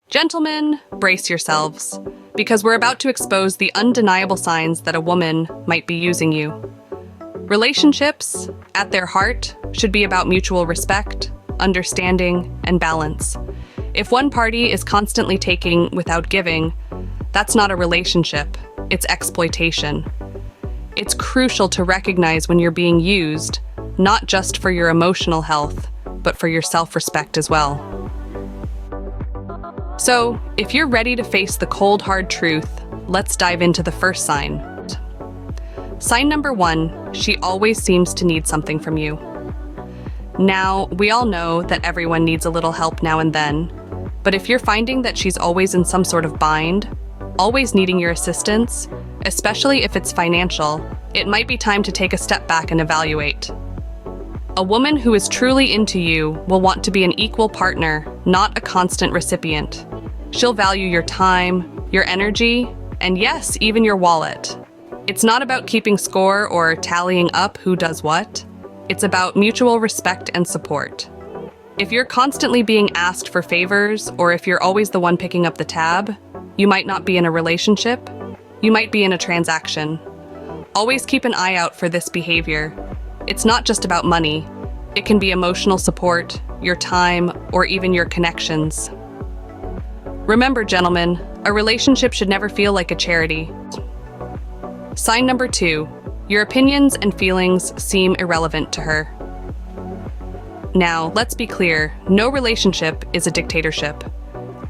Gentlemen, brace yourselves, because we're about to expose the undeniable signs that a woman might be using you. Relationships, at their heart, should be about mutual respect, understanding, and balance. If one party is constantly taking without giving, that's not a relationship, it's exploitation. It's crucial to recognize when you're being used, not just for your emotional health, but for your self-respect as well. So, if you're ready to face the cold, hard truth, let's dive into the first sign. Sign number 1, she always seems to need something from you. Now, we all know that everyone needs a little help now and then, but if you're finding that she's always in some sort of bind, always needing your assistance, especially if it's financial, it might be time to take a step back and evaluate. A woman who is truly into you will want to be an equal partner, not a constant recipient. She'll value your time, your energy, and yes, even your wallet. It's not about keeping score or tallying up who does what. It's about mutual respect and support. If you're constantly being asked for favors, or if you're always the one picking up the tab, you might not be in a relationship. You might be in a transaction. Always keep an eye out for this behavior. It's not just about money. It can be emotional support, your time, or even your connections. Remember, gentlemen, a relationship should never feel like a charity. Sign number 2, your opinions and feelings seem irrelevant to her. Now, let's be clear, no relationship is a dictatorship.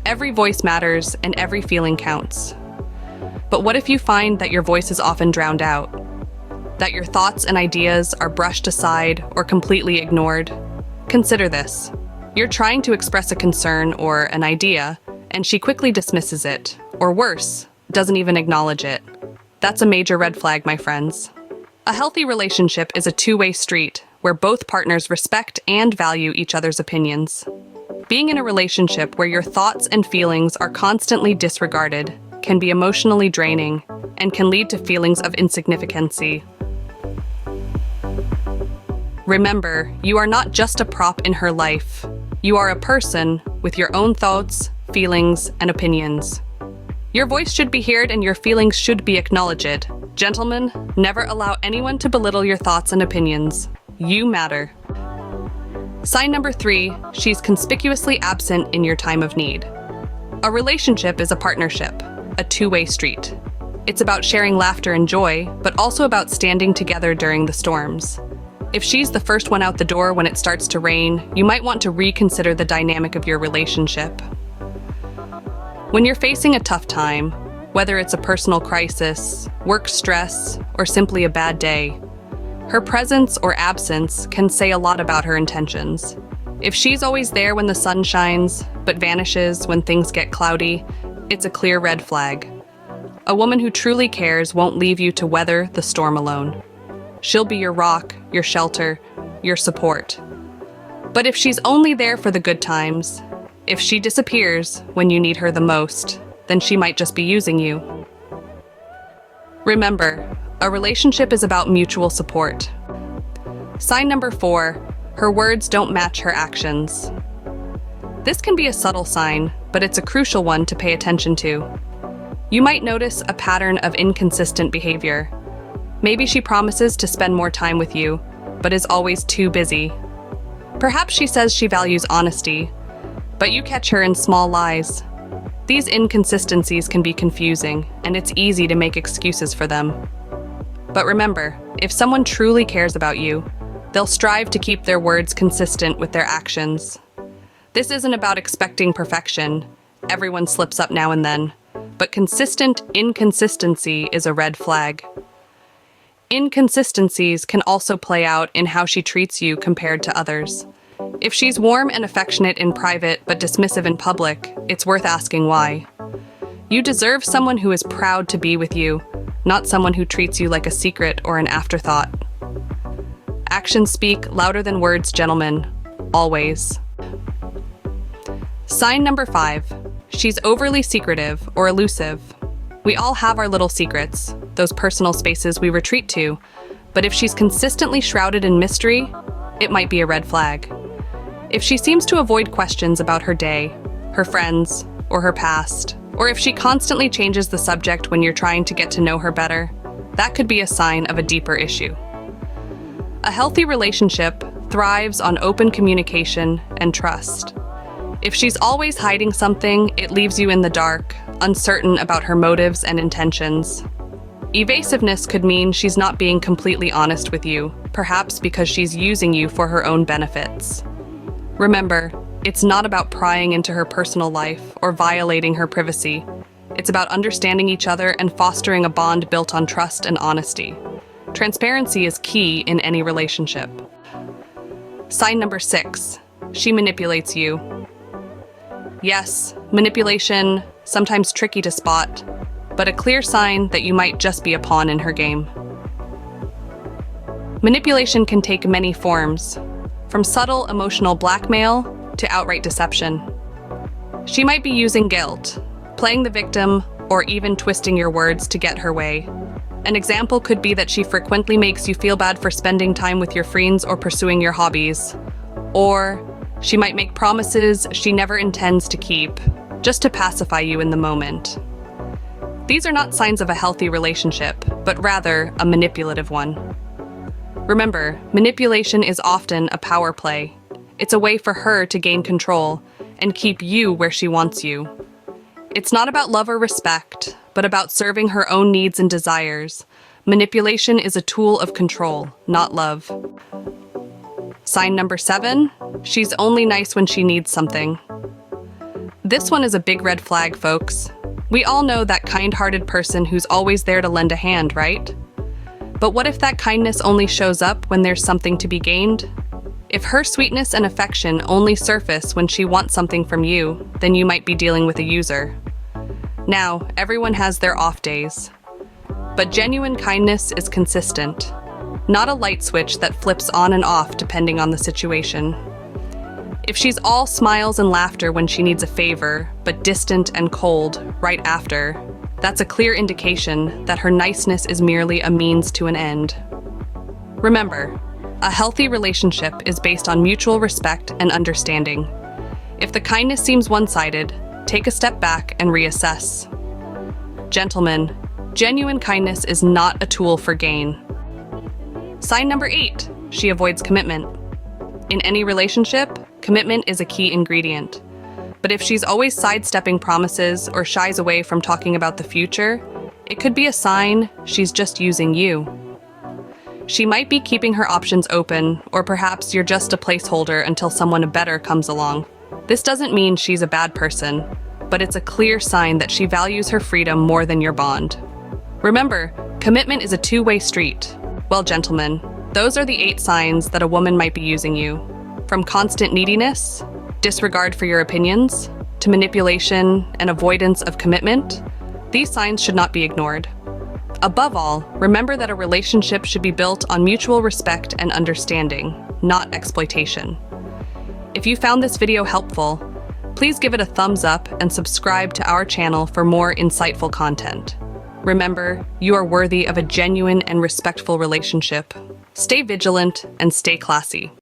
Every voice matters and every feeling counts. But what if you find that your voice is often drowned out? That your thoughts and ideas are brushed aside or completely ignored? Consider this. You're trying to express a concern or an idea, and she quickly dismisses it, or worse, doesn't even acknowledge it. That's a major red flag, my friends. A healthy relationship is a two-way street where both partners respect and value each other's opinions. Being in a relationship where your thoughts and feelings are constantly disregarded can be emotionally draining and can lead to feelings of insignificancy. Remember, you are not just a prop in her life. You are a person with your own thoughts, feelings, and opinions. Your voice should be heard and your feelings should be acknowledged. Gentlemen, never allow anyone to belittle your thoughts and opinions. You matter. Sign number 3, she's conspicuously absent in your time of need. A relationship is a partnership, a two-way street. It's about sharing laughter and joy, but also about standing together during the storms. If she's the first one out the door when it starts to rain, you might want to reconsider the dynamic of your relationship. When you're facing a tough time, whether it's a personal crisis, work stress, or simply a bad day, her presence or absence can say a lot about her intentions. If she's always there when the sun shines, but vanishes when things get cloudy, it's a clear red flag. A woman who truly cares won't leave you to weather the storm alone. She'll be your rock, your shelter, your support. But if she's only there for the good times, if she disappears when you need her the most, then she might just be using you. Remember, a relationship is about mutual support. Sign number 4, her words don't match her actions. This can be a subtle sign, but it's a crucial one to pay attention to. You might notice a pattern of inconsistent behavior. Maybe she promises to spend more time with you, but is always too busy. Perhaps she says she values honesty, but you catch her in small lies. These inconsistencies can be confusing, and it's easy to make excuses for them. But remember, if someone truly cares about you, they'll strive to keep their words consistent with their actions. This isn't about expecting perfection. Everyone slips up now and then, but consistent inconsistency is a red flag. Inconsistencies can also play out in how she treats you compared to others. If she's warm and affectionate in private but dismissive in public, it's worth asking why. You deserve someone who is proud to be with you, not someone who treats you like a secret or an afterthought. Actions speak louder than words, gentlemen. Always. Sign number 5. She's overly secretive or elusive. We all have our little secrets, those personal spaces we retreat to, but if she's consistently shrouded in mystery, it might be a red flag. If she seems to avoid questions about her day, her friends, or her past, or if she constantly changes the subject when you're trying to get to know her better, that could be a sign of a deeper issue. A healthy relationship thrives on open communication and trust. If she's always hiding something, it leaves you in the dark, uncertain about her motives and intentions. Evasiveness could mean she's not being completely honest with you, perhaps because she's using you for her own benefits. Remember, it's not about prying into her personal life or violating her privacy. It's about understanding each other and fostering a bond built on trust and honesty. Transparency is key in any relationship. Sign number 6, she manipulates you. Yes, manipulation, sometimes tricky to spot, but a clear sign that you might just be a pawn in her game. Manipulation can take many forms, from subtle emotional blackmail to outright deception. She might be using guilt, playing the victim, or even twisting your words to get her way. An example could be that she frequently makes you feel bad for spending time with your friends or pursuing your hobbies. Or she might make promises she never intends to keep, just to pacify you in the moment. These are not signs of a healthy relationship, but rather a manipulative one. Remember, manipulation is often a power play. It's a way for her to gain control and keep you where she wants you. It's not about love or respect, but about serving her own needs and desires. Manipulation is a tool of control, not love. Sign number 7, she's only nice when she needs something. This one is a big red flag, folks. We all know that kind-hearted person who's always there to lend a hand, right? But what if that kindness only shows up when there's something to be gained? If her sweetness and affection only surface when she wants something from you, then you might be dealing with a user. Now, everyone has their off days. But genuine kindness is consistent, not a light switch that flips on and off depending on the situation. If she's all smiles and laughter when she needs a favor, but distant and cold right after, that's a clear indication that her niceness is merely a means to an end. Remember, a healthy relationship is based on mutual respect and understanding. If the kindness seems one-sided, take a step back and reassess. Gentlemen, genuine kindness is not a tool for gain. Sign number 8, she avoids commitment. In any relationship, commitment is a key ingredient. But if she's always sidestepping promises or shies away from talking about the future, it could be a sign she's just using you. She might be keeping her options open, or perhaps you're just a placeholder until someone better comes along. This doesn't mean she's a bad person, but it's a clear sign that she values her freedom more than your bond. Remember, commitment is a two-way street. Well, gentlemen, those are the 8 signs that a woman might be using you. From constant neediness, disregard for your opinions, to manipulation and avoidance of commitment, these signs should not be ignored. Above all, remember that a relationship should be built on mutual respect and understanding, not exploitation. If you found this video helpful, please give it a thumbs up and subscribe to our channel for more insightful content. Remember, you are worthy of a genuine and respectful relationship. Stay vigilant and stay classy.